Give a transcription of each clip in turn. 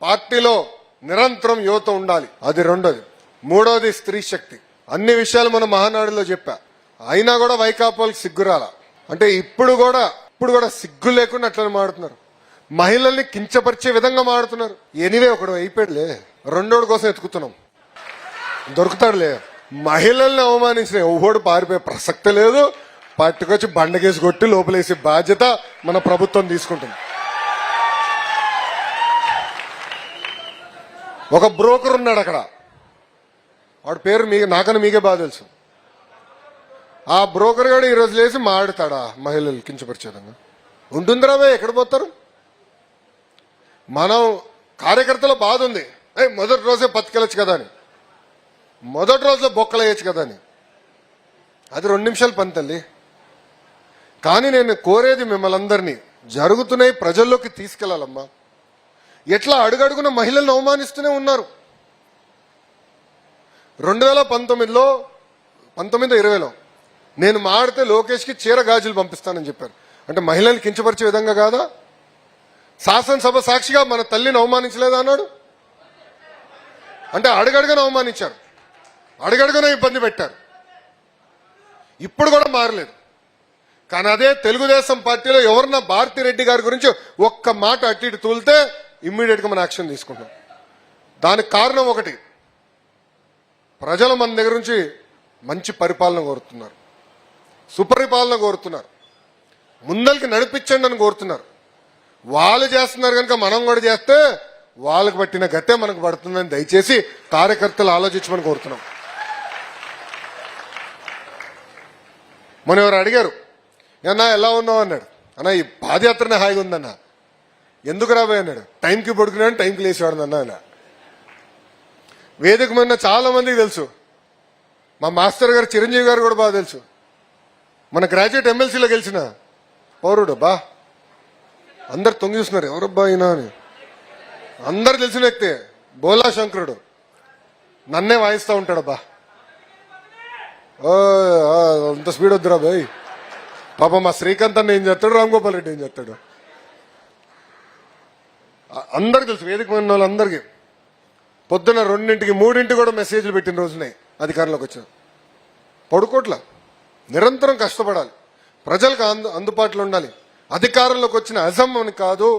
పార్టీలో నిరంతరం యువత ఉండాలి, అది రెండోది. మూడోది స్త్రీ శక్తి. అన్ని విషయాలు మన మహానాడులో చెప్పా, అయినా కూడా వైకాపాలకు సిగ్గురాల. అంటే ఇప్పుడు కూడా సిగ్గు లేకుండా అట్లనే మాడుతున్నారు, మహిళల్ని కించపరిచే విధంగా మాడుతున్నారు. ఎనివే ఒకడు అయిపోయాడులే, రెండోడి కోసం ఎత్తుకుతున్నాం, దొరుకుతాడులే. మహిళల్ని అవమానించిన ఎవడు పారిపోయే ప్రసక్తి లేదు. పట్టుకొచ్చి బండకేసి కొట్టి లోపలేసే బాధ్యత మన ప్రభుత్వం తీసుకుంటుంది. ఒక బ్రోకర్ ఉన్నాడు అక్కడ, వాడి పేరు నాకన్నా మీకే బాగా తెలుసు. ఆ బ్రోకర్ గారు ఈరోజు లేచి మాడుతాడా మహిళలు కించపరిచేదంగా? ఉంటుందిరావే, ఎక్కడ పోతారు? మనం కార్యకర్తల బాధ ఉంది, మొదటి రోజే బతికెళ్ళచ్చు కదా అని, మొదటి రోజులో బొక్కలేయచ్చు కదా అని. అది 2 నిమిషాలు పని తల్లి. కానీ నేను కోరేది మిమ్మల్ని అందరినీ, జరుగుతున్నాయి ప్రజల్లోకి తీసుకెళ్లాలమ్మా. ఎట్లా అడుగడుగున మహిళలను అవమానిస్తూనే ఉన్నారు. 2019లో 2020లో నేను మాడితే లోకేష్కి చీర గాజులు పంపిస్తానని చెప్పారు. అంటే మహిళల్ని కించపరిచే విధంగా కాదా? శాసనసభ సాక్షిగా మన తల్లిని అవమానించలేదా అన్నాడు. అంటే అడుగడుగున అవమానించారు, అడుగడుగున ఇబ్బంది పెట్టారు. ఇప్పుడు కూడా మారలేదు. కానీ అదే తెలుగుదేశం పార్టీలో ఎవరన్నా భారతిరెడ్డి గారి గురించి ఒక్క మాట అటు ఇటు తూలితే ఇమ్మీడియట్ గా మన యాక్షన్ తీసుకుంటాం. దానికి కారణం ఒకటి, ప్రజలు మన దగ్గర నుంచి మంచి పరిపాలన కోరుతున్నారు, సుపరిపాలన కోరుతున్నారు, ముందరికి నడిపించండి అని కోరుతున్నారు. వాళ్ళు చేస్తున్నారు కనుక మనం కూడా చేస్తే వాళ్ళకు పట్టిన గతే మనకు పడుతుందని దయచేసి కార్యకర్తలు ఆలోచించమని కోరుతున్నాం. మన ఎవరు అడిగారు, అన్నా ఎలా ఉన్నావు అన్నాడు. అన్న ఈ పాదయాత్రనే హాయిగా ఉందన్న. ఎందుకు రాబోయే అన్నాడు. టైంకి పడుకున్నాడు, టైంకి లేచేవాడు అన్న ఆయన. వేదిక మీద చాలా మందికి తెలుసు, మా మాస్టర్ గారు చిరంజీవి గారు కూడా బాగా తెలుసు. మన గ్రాడ్యుయేట్ ఎమ్మెల్సీలో గెలిచిన పౌరుడు బా, అందరు తొంగి చూస్తున్నారు ఎవరబ్బా అయినా అని. అందరు తెలిసిన వ్యక్తే, బోలా శంకరుడు, నన్నే వాయిస్తూ ఉంటాడబ్బా. అంత స్పీడ్ వద్దురా బాయ్. పాప మా శ్రీకాంత్ అన్న ఏం చేస్తాడు, రామ్ గోపాల్ రెడ్డి ఏం చేస్తాడు, అందరికి తెలుసు. వేదిక ఉన్న వాళ్ళందరికీ పొద్దున 2, 3 కూడా మెసేజ్లు పెట్టిన రోజున్నాయి. అధికారంలోకి వచ్చిన పడుకోట్ల నిరంతరం కష్టపడాలి, ప్రజలకు అందుబాటులో ఉండాలి. అధికారంలోకి వచ్చిన అజం అని కాదు,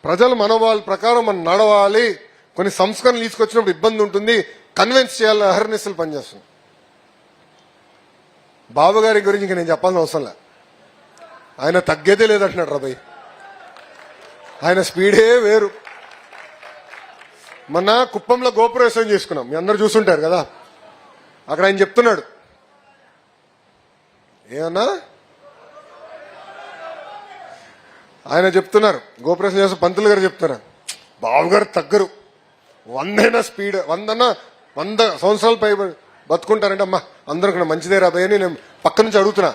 ప్రజల మనోభావాల ప్రకారం మనం నడవాలి. కొన్ని సంస్కరణలు తీసుకొచ్చినప్పుడు ఇబ్బంది ఉంటుంది, కన్విన్స్ చేయాలని అహర్నిశలు పనిచేస్తుంది. బాబు గారి గురించి ఇంకా నేను చెప్పాల్సిన అవసరం లే, ఆయన తగ్గేదే లేదంటున్నాడు రాబాయ్. ఆయన స్పీడే వేరు. మొన్న కుప్పంలో గోపురేశం చేసుకున్నాం, మీ అందరు చూసుంటారు కదా. అక్కడ ఆయన చెప్తున్నాడు, ఏమన్నా ఆయన చెప్తున్నారు, గోపురేశం చేసిన పంతులు గారు చెప్తున్నారు, బాబు గారు తగ్గరు, 100 స్పీడ్, 100 సంవత్సరాలు పై బతుకుంటారంటే. అమ్మా అందరూ మంచిదే రాబాయ్ అని నేను పక్క నుంచి అడుగుతున్నా.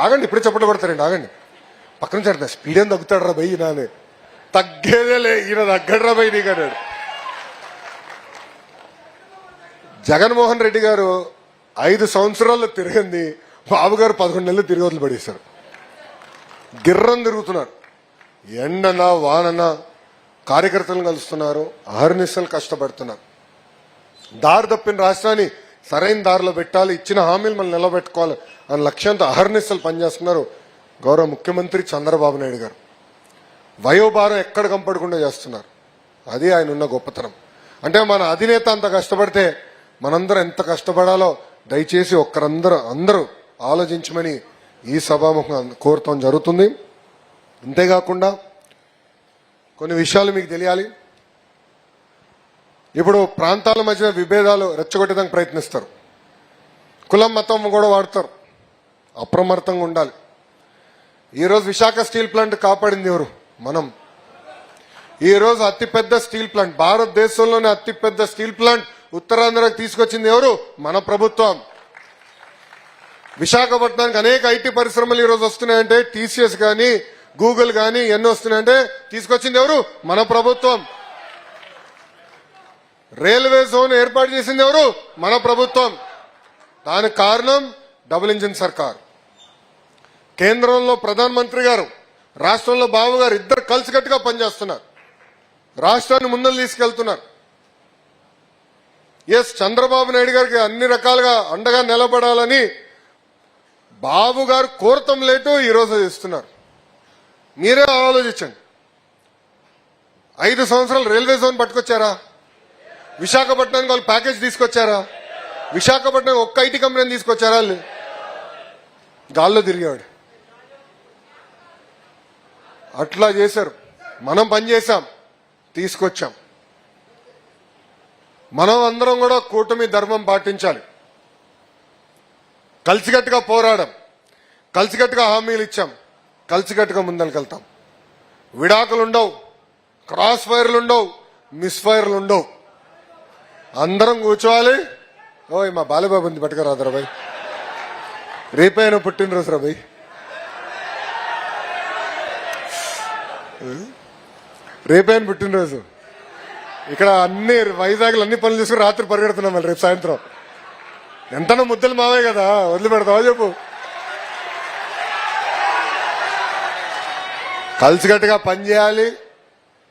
ఆగండి, ఇప్పుడే చప్పట్లు కొడతారండి, ఆగండి. పక్క నుంచి అడుగుతా, స్పీడ్ ఏం తగ్గుతాడు రా బయ్యి నానే. తగ్గేదేలే, ఈయన తగ్గడు రా బయ్యి నీకు అన్నాడు. జగన్మోహన్ రెడ్డి గారు 5 సంవత్సరాల్లో తిరిగింది, బాబు గారు 11 నెలలు తిరిగి వదిలి పడేశారు. గిర్రం తిరుగుతున్నారు, ఎండనా వాననా కార్యకర్తలను కలుస్తున్నారు, అహర్నిశలు కష్టపడుతున్నారు. దారి తప్పిన రాష్ట్రాన్ని సరైన దారిలో పెట్టాలి, ఇచ్చిన హామీలు మనం నిలబెట్టుకోవాలి అనే లక్ష్యంతో అహర్నిశలు పనిచేస్తున్నారు గౌరవ ముఖ్యమంత్రి చంద్రబాబు నాయుడు గారు. వయోభారం ఎక్కడ కంపడకుండా చేస్తున్నారు, అది ఆయన ఉన్న గొప్పతనం. అంటే మన అధినేత అంత కష్టపడితే మనందరం ఎంత కష్టపడాలో దయచేసి అందరూ ఆలోచించమని ఈ సభాముఖంగా కోరటం జరుగుతుంది. అంతేకాకుండా కొన్ని విషయాలు మీకు తెలియాలి. ఇప్పుడు ప్రాంతాల మధ్య విభేదాలు రెచ్చగొట్టడానికి ప్రయత్నిస్తారు, కులం మతం కూడా వాడతారు. అప్రమత్తంగా ఉండాలి. ఈరోజు విశాఖ స్టీల్ ప్లాంట్ కాపాడింది ఎవరు? మనం. ఈరోజు అతిపెద్ద స్టీల్ ప్లాంట్, భారతదేశంలోనే అతిపెద్ద స్టీల్ ప్లాంట్ ఉత్తరాంధ్రకు తీసుకొచ్చింది ఎవరు? మన ప్రభుత్వం. విశాఖపట్నానికి అనేక ఐటీ పరిశ్రమలు ఈరోజు వస్తున్నాయంటే, టీసీఎస్ కానీ గూగుల్ కానీ ఎన్ని వస్తున్నాయంటే తీసుకొచ్చింది ఎవరు? మన ప్రభుత్వం. రైల్వే జోన్ ఏర్పాటు చేసింది ఎవరు? మన ప్రభుత్వం. దానికి కారణం డబుల్ ఇంజిన్ సర్కార్. కేంద్రంలో ప్రధానమంత్రి గారు, రాష్ట్రంలో బాబు గారు ఇద్దరు కలిసికట్టుగా పనిచేస్తున్నారు. రాష్ట్రాన్ని ముందలు తీసుకెళ్తున్నారు. ఎస్, చంద్రబాబు నాయుడు గారికి అన్ని రకాలుగా అండగా నిలబడాలని బాబు గారు కోరతం లేటు ఈరోజు ఇస్తున్నారు. మీరే ఆలోచించండి. 5 సంవత్సరాలు రైల్వే జోన్ పట్టుకొచ్చారా? విశాఖపట్నానికి వాళ్ళు ప్యాకేజ్ తీసుకొచ్చారా? విశాఖపట్నం ఒక్క ఐటీ కంపెనీని తీసుకొచ్చారా? గాల్లో తిరిగాడు. అట్లా చేశారు. మనం పనిచేశాం, తీసుకొచ్చాం. మనం అందరం కూడా కూటమి ధర్మం పాటించాలి. కలిసికట్టుగా పోరాడం, కలిసికట్టుగా హామీలు ఇచ్చాం, కలిసికట్టుగా ముందరికెళ్తాం. విడాకులు ఉండవు, క్రాస్ ఫైర్లు ఉండవు, మిస్ ఫైర్లు ఉండవు. అందరం కూర్చోవాలి. ఓయ్ మా బాలబాబు ఉంది పట్టుకురాదు రాబాయ్, రేపైనా పుట్టినరోజు రాబాయ్. రేపైనా పుట్టినరోజు. ఇక్కడ అన్ని వైజాగ్లో అన్ని పనులు చూసుకుని రాత్రి పరిగెడుతున్నాం మళ్ళీ రేపు సాయంత్రం. ఎంతనో ముద్దలు మావే కదా, వదిలిపెడతావా చెప్పు. కలిసికట్టుగా పనిచేయాలి,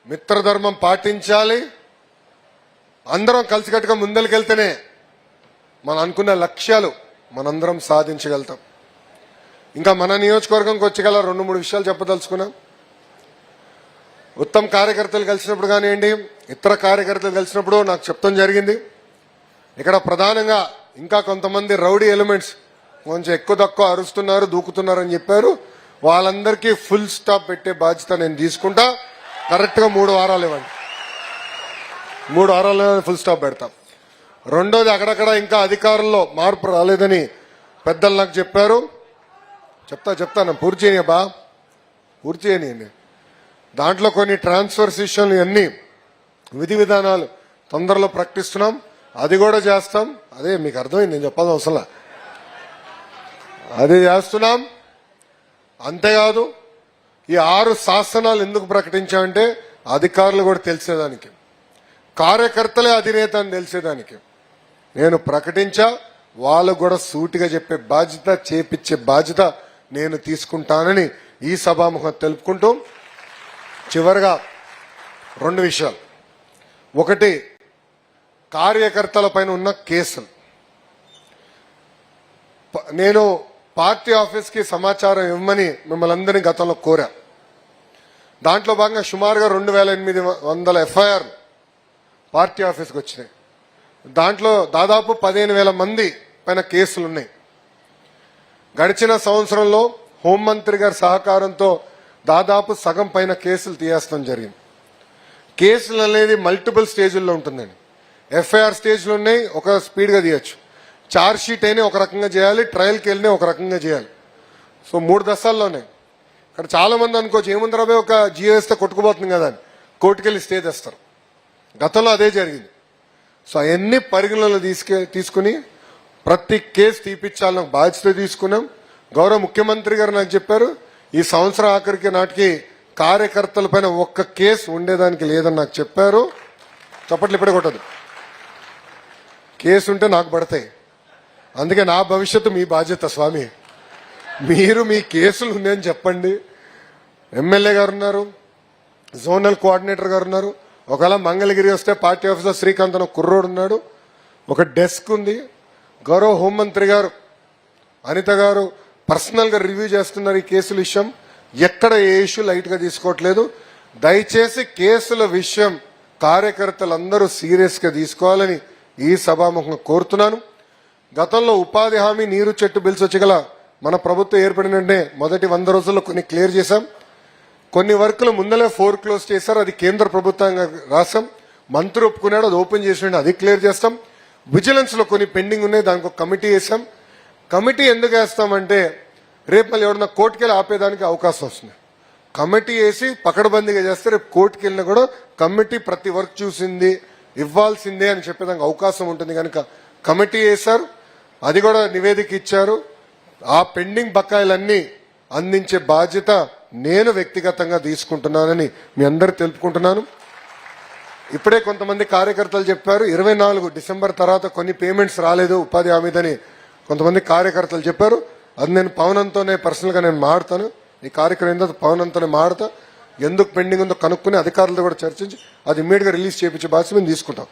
మిత్రధర్మం పాటించాలి. అందరం కలిసికట్టుగా ముందరికెళ్తేనే మనం అనుకున్న లక్ష్యాలు మనందరం సాధించగలుగుతాం. ఇంకా మన నియోజకవర్గంకి వచ్చగల 2-3 విషయాలు చెప్పదలుచుకున్నాం. ఉత్తమ కార్యకర్తలు కలిసినప్పుడు కానివ్వండి, ఇతర కార్యకర్తలు కలిసినప్పుడు నాకు చెప్తాం జరిగింది. ఇక్కడ ప్రధానంగా ఇంకా కొంతమంది రౌడీ ఎలిమెంట్స్ కొంచెం ఎక్కువ తక్కువ అరుస్తున్నారు, దూకుతున్నారని చెప్పారు. వాళ్ళందరికీ ఫుల్ స్టాప్ పెట్టే బాధ్యత నేను తీసుకుంటా. కరెక్ట్ గా 3 వారాలు ఇవ్వండి. 3 వారాల్లో ఫుల్ స్టాప్ పెడతాం. రెండోది, అక్కడక్కడ ఇంకా అధికారుల్లో మార్పు రాలేదని పెద్దలు నాకు చెప్పారు. చెప్తాను పూర్తి చేయనియబ్బా, పూర్తి చేయనియండి. దాంట్లో కొన్ని ట్రాన్స్ఫర్స్ విషయాలు అన్ని విధి విధానాలు తొందరలో ప్రకటిస్తున్నాం, అది కూడా చేస్తాం. అదే మీకు అర్థమైంది, నేను చెప్పాల్సిన అవసరంలా, అది చేస్తున్నాం. అంతేకాదు, ఈ 6 శాసనాలు ఎందుకు ప్రకటించామంటే అధికారులు కూడా తెలిసేదానికి, కార్యకర్తలే అధినేత అని తెలిసేదానికి నేను ప్రకటించా. వాళ్ళు కూడా సూటిగా చెప్పే బాధ్యత, చేపించే బాధ్యత నేను తీసుకుంటానని ఈ సభాముఖం తెలుపుకుంటూ, చివరిగా 2 విషయాలు. ఒకటి, కార్యకర్తల పైన ఉన్న కేసులు. నేను పార్టీ ఆఫీస్కి సమాచారం ఇవ్వమని మిమ్మల్ని అందరినీ గతంలో కోరా. దాంట్లో భాగంగా సుమారుగా 2800 ఎఫ్ఐఆర్ పార్టీ ఆఫీస్కి వచ్చినాయి. దాంట్లో దాదాపు 15,000 మంది పైన కేసులు ఉన్నాయి. గడిచిన సంవత్సరంలో హోంమంత్రి గారి సహకారంతో దాదాపు సగం పైన కేసులు తీయేస్తాం జరిగింది. కేసులు అనేది మల్టిపుల్ స్టేజ్ల్లో ఉంటుందండి. ఎఫ్ఐఆర్ స్టేజ్లు ఉన్నాయి, ఒక స్పీడ్గా తీయచ్చు. ఛార్జ్ షీట్ అయినా ఒక రకంగా చేయాలి, ట్రయల్కి వెళ్ళినా ఒక రకంగా చేయాలి. సో 3 దశల్లోనే. ఇక్కడ చాలా మంది అనుకోవచ్చు, ఏముంది రాబోయే ఒక జియో వేస్తే కొట్టుకుపోతుంది కదా అని కోర్టుకెళ్ళి స్టే తెస్తారు. గతంలో అదే జరిగింది. సో అవన్నీ పరిగణనలో తీసుకుని ప్రతి కేసు తీపిచ్చాలని బాధ్యత తీసుకున్నాం. గౌరవ ముఖ్యమంత్రి గారు నాకు చెప్పారు, ఈ సంవత్సరం ఆఖరికి నాటికి కార్యకర్తల పైన ఒక్క కేసు ఉండేదానికి లేదని నాకు చెప్పారు. చప్పట్లు ఇప్పుడే కొట్టదు, కేసు ఉంటే నాకు పడతాయి. అందుకే నా భవిష్యత్తు మీ బాధ్యత స్వామి. మీరు మీ కేసులు ఉన్నాయని చెప్పండి. ఎమ్మెల్యే గారు ఉన్నారు, జోనల్ కోఆర్డినేటర్ గారు ఉన్నారు. ఒకవేళ మంగళగిరి వస్తే పార్టీ ఆఫీస్లో శ్రీకాంత్ అని కుర్రోడు ఉన్నాడు, ఒక డెస్క్ ఉంది. గౌరవ హోంమంత్రి గారు అనిత గారు పర్సనల్ గా రివ్యూ చేస్తున్నారు ఈ కేసుల విషయం. ఎక్కడ ఏ ఇష్యూ లైట్ గా తీసుకోవట్లేదు. దయచేసి కేసుల విషయం కార్యకర్తలందరూ సీరియస్ గా తీసుకోవాలని ఈ సభాముఖంగా కోరుతున్నాను. గతంలో ఉపాధి హామీ, నీరు చెట్టు బిల్స్ వచ్చగల మన ప్రభుత్వం ఏర్పడినంటే మొదటి 100 రోజుల్లో కొన్ని క్లియర్ చేశాం. కొన్ని వర్కులు ముందలే క్లోజ్ చేశారు, అది కేంద్ర ప్రభుత్వంగా రాసాం. మంత్రి ఒప్పుకున్నాడు, అది ఓపెన్ చేసినాడు, అది క్లియర్ చేస్తాం. విజిలెన్స్ లో కొన్ని పెండింగ్ ఉన్నాయి, దానికి ఒక కమిటీ వేసాం. కమిటీ ఎందుకు వేస్తామంటే రేపు మళ్ళీ ఎవరన్నా కోర్టుకెళ్ళి ఆపేదానికి అవకాశం వస్తుంది. కమిటీ వేసి పకడ్బందీగా చేస్తే రేపు కోర్టుకి వెళ్ళినా కూడా కమిటీ ప్రతి వర్క్ చూసింది, ఇవ్వాల్సిందే అని చెప్పేదానికి అవకాశం ఉంటుంది. కనుక కమిటీ వేశారు, అది కూడా నివేదిక ఇచ్చారు. ఆ పెండింగ్ బకాయిలన్నీ అందించే బాధ్యత నేను వ్యక్తిగతంగా తీసుకుంటున్నానని మీ అందరు తెలుపుకుంటున్నాను. ఇప్పుడే కొంతమంది కార్యకర్తలు చెప్పారు, 24 డిసెంబర్ తర్వాత కొన్ని పేమెంట్స్ రాలేదు ఉపాధి హామీదని కొంతమంది కార్యకర్తలు చెప్పారు. అది నేను పవనంతోనే పర్సనల్ గా నేను మాడతాను. ఈ కార్యక్రమం పవనంతోనే మాడతా. ఎందుకు పెండింగ్ ఉందో కనుక్కుని అధికారులతో కూడా చర్చించి అది ఇమ్మీడియట్గా రిలీజ్ చేయించే బాధ్యత మేము తీసుకుంటాం.